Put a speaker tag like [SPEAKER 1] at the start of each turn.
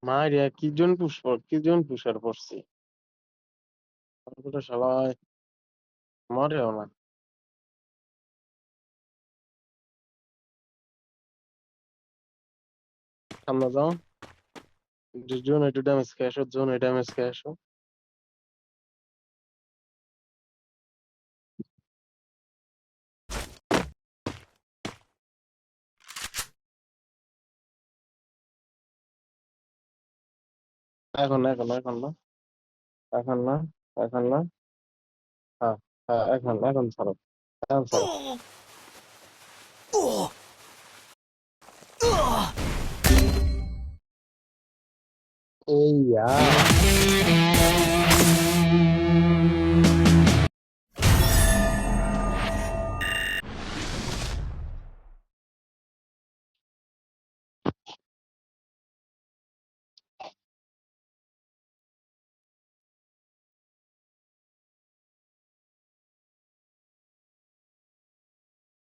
[SPEAKER 1] মারিয়া কি জন পুষার পড়ছি তারপরে শালায় মরেও না। সামনে যাও, জোন একটু ড্যামেজ খেয়ে আসো, জোন ড্যামেজ খেয়ে আসো। এখন না, এখন না, এখন না, এখন না, এখন না। হ্যাঁ, হ্যাঁ, এখন ছাড়ো, এখন ছাড়ো। এই